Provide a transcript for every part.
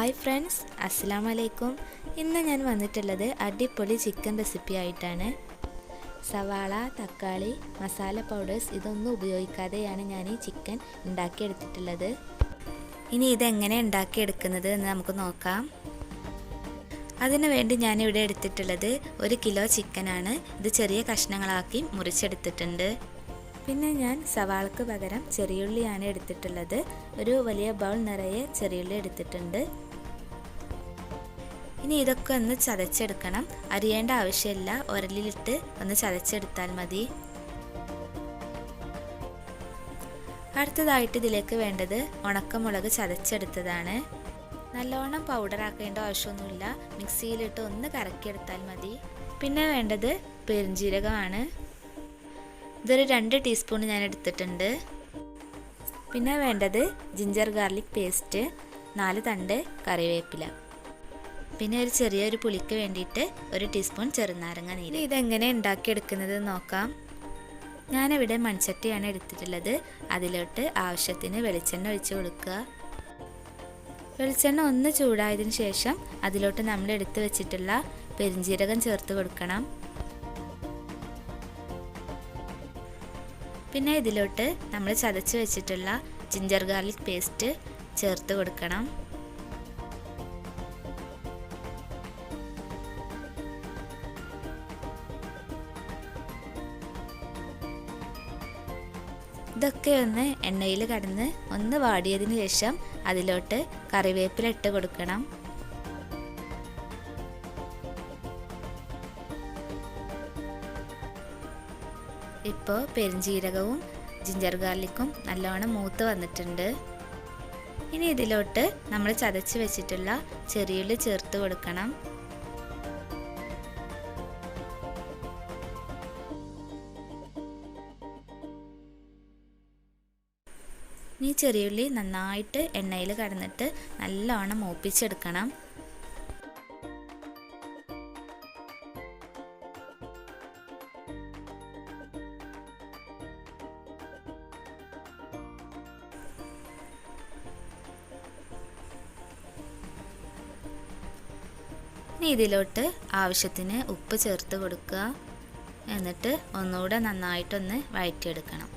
Hi friends, അസ്സലാമു അലൈക്കും. ഇന്ന് ഞാൻ വന്നിട്ടുള്ളത് അടിപൊളി ചിക്കൻ റെസിപ്പി ആയിട്ടാണ്. സവാള, തക്കാളി, മസാല പൗഡേഴ്സ് ഇതൊന്നും ഉപയോഗിക്കാതെയാണ് ഞാൻ ഈ ചിക്കൻ ഉണ്ടാക്കിയെടുത്തിട്ടുള്ളത്. ഇനി ഇതെങ്ങനെ ഉണ്ടാക്കിയെടുക്കുന്നത് എന്ന് നമുക്ക് നോക്കാം. അതിനു വേണ്ടി ഞാനിവിടെ എടുത്തിട്ടുള്ളത് 1 കിലോ ചിക്കനാണ്. ഇത് ചെറിയ കഷ്ണങ്ങളാക്കി മുറിച്ചെടുത്തിട്ടുണ്ട്. പിന്നെ ഞാൻ സവാളക്ക് പകരം ചെറിയുള്ളിയാണ് എടുത്തിട്ടുള്ളത്. ഒരു വലിയ ബൗൾ നിറയെ ചെറിയുള്ളി എടുത്തിട്ടുണ്ട്. ഇനി ഇതൊക്കെ ഒന്ന് ചതച്ചെടുക്കണം. അരിയേണ്ട ആവശ്യമില്ല, ഉരലിലിട്ട് ഒന്ന് ചതച്ചെടുത്താൽ മതി. അടുത്തതായിട്ട് ഇതിലേക്ക് വേണ്ടത് ഉണക്കമുളക് ചതച്ചെടുത്തതാണ്. നല്ലോണം പൗഡർ ആക്കേണ്ട ആവശ്യമൊന്നുമില്ല, മിക്സിയിലിട്ട് ഒന്ന് കറക്കിയെടുത്താൽ മതി. പിന്നെ വേണ്ടത് പെരുംജീരകമാണ്. ഇതൊരു 2 ടീസ്പൂൺ ഞാൻ എടുത്തിട്ടുണ്ട്. പിന്നെ വേണ്ടത് ജിഞ്ചർ ഗാർലിക് പേസ്റ്റ്, 4 തണ്ട് കറിവേപ്പില, പിന്നെ ഒരു ചെറിയൊരു പുളിക്ക് വേണ്ടിയിട്ട് 1 ടീസ്പൂൺ ചെറുനാരങ്ങ നീര്. ഇതെങ്ങനെ ഉണ്ടാക്കിയെടുക്കുന്നത് നോക്കാം. ഞാനിവിടെ മൺചട്ടിയാണ് എടുത്തിട്ടുള്ളത്. അതിലോട്ട് ആവശ്യത്തിന് വെളിച്ചെണ്ണ ഒഴിച്ച് കൊടുക്കുക. വെളിച്ചെണ്ണ ഒന്ന് ചൂടായതിനു ശേഷം അതിലോട്ട് നമ്മൾ എടുത്തു വെച്ചിട്ടുള്ള പെരുംജീരകം ചേർത്ത് കൊടുക്കണം. പിന്നെ ഇതിലോട്ട് നമ്മൾ ചതച്ച് വെച്ചിട്ടുള്ള ജിഞ്ചർ ഗാർലിക് പേസ്റ്റ് ചേർത്ത് കൊടുക്കണം. ഇതൊക്കെ ഒന്ന് എണ്ണയിൽ കടന്ന് ഒന്ന് വാടിയതിനു ശേഷം അതിലോട്ട് കറിവേപ്പില ഇട്ട് കൊടുക്കണം. ഇപ്പോൾ പെരുംജീരകവും ജിഞ്ചർ ഗാർലിക്കും നല്ലോണം മൂത്ത് വന്നിട്ടുണ്ട്. ഇനി ഇതിലോട്ട് നമ്മൾ ചതച്ച് വെച്ചിട്ടുള്ള ചെറിയുള്ളി ചേർത്ത് കൊടുക്കണം. ഈ ചെറിയുള്ളി നന്നായിട്ട് എണ്ണയിൽ കടന്നിട്ട് നല്ലോണം മൂപ്പിച്ചെടുക്കണം. ഇനി ഇതിലോട്ട് ആവശ്യത്തിന് ഉപ്പ് ചേർത്ത് കൊടുക്കുക. എന്നിട്ട് ഒന്നുകൂടെ നന്നായിട്ടൊന്ന് വഴറ്റിയെടുക്കണം.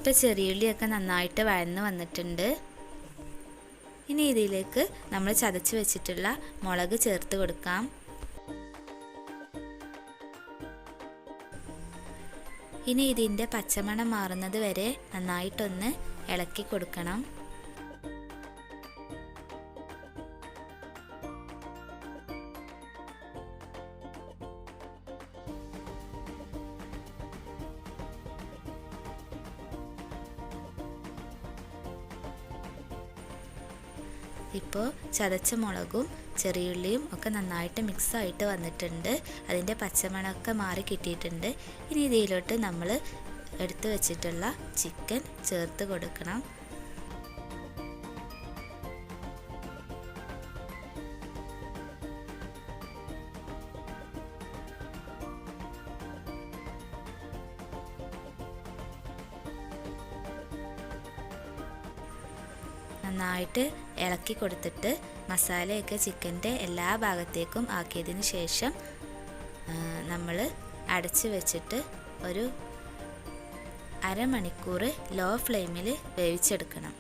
ഇപ്പോൾ ചെറിയുള്ളിയൊക്കെ നന്നായിട്ട് വഴന്ന് വന്നിട്ടുണ്ട്. ഇനി ഇതിലേക്ക് നമ്മൾ ചതച്ച് വെച്ചിട്ടുള്ള മുളക് ചേർത്ത് കൊടുക്കാം. ഇനി ഇതിൻ്റെ പച്ചമണം മാറുന്നത് വരെ നന്നായിട്ടൊന്ന് ഇളക്കി കൊടുക്കണം. ഇപ്പോൾ ചതച്ച മുളകും ചെറിയുള്ളിയും ഒക്കെ നന്നായിട്ട് മിക്സായിട്ട് വന്നിട്ടുണ്ട്. അതിൻ്റെ പച്ചമണമൊക്കെ മാറി കിട്ടിയിട്ടുണ്ട്. ഇനി ഇതിലോട്ട് നമ്മൾ എടുത്തു വെച്ചിട്ടുള്ള ചിക്കൻ ചേർത്ത് കൊടുക്കണം. നന്നായിട്ട് ഇളക്കി കൊടുത്തിട്ട് മസാലയൊക്കെ ചിക്കൻ്റെ എല്ലാ ഭാഗത്തേക്കും ആക്കിയതിന് ശേഷം നമ്മൾ അടച്ച് വെച്ചിട്ട് ഒരു അരമണിക്കൂർ ലോ ഫ്ലെയിമിൽ വേവിച്ചെടുക്കണം.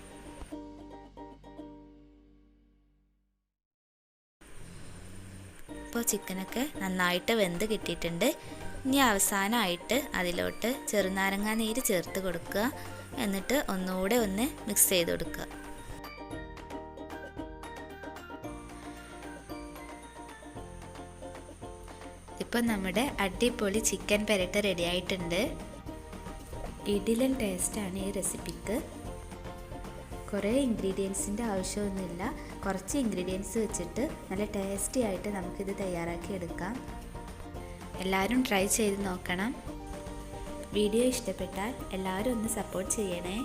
ഇപ്പോൾ ചിക്കനൊക്കെ നന്നായിട്ട് വെന്ത് കിട്ടിയിട്ടുണ്ട്. ഇനി അവസാനമായിട്ട് അതിലോട്ട് ചെറുനാരങ്ങ നീര് ചേർത്ത് കൊടുക്കുക. എന്നിട്ട് ഒന്നുകൂടെ ഒന്ന് മിക്സ് ചെയ്ത് കൊടുക്കുക. ഇപ്പോൾ നമ്മുടെ അടിപൊളി ചിക്കൻ പെരട്ട് റെഡി ആയിട്ടുണ്ട്. ഇഡിലൻ ടേസ്റ്റാണ് ഈ റെസിപ്പിക്ക്. കുറേ ഇൻഗ്രീഡിയൻസിൻ്റെ ആവശ്യമൊന്നുമില്ല. കുറച്ച് ഇൻഗ്രീഡിയൻസ് വെച്ചിട്ട് നല്ല ടേസ്റ്റി ആയിട്ട് നമുക്കിത് തയ്യാറാക്കി എടുക്കാം. എല്ലാവരും ട്രൈ ചെയ്ത് നോക്കണം. വീഡിയോ ഇഷ്ടപ്പെട്ടാൽ എല്ലാവരും ഒന്ന് സപ്പോർട്ട് ചെയ്യണേ.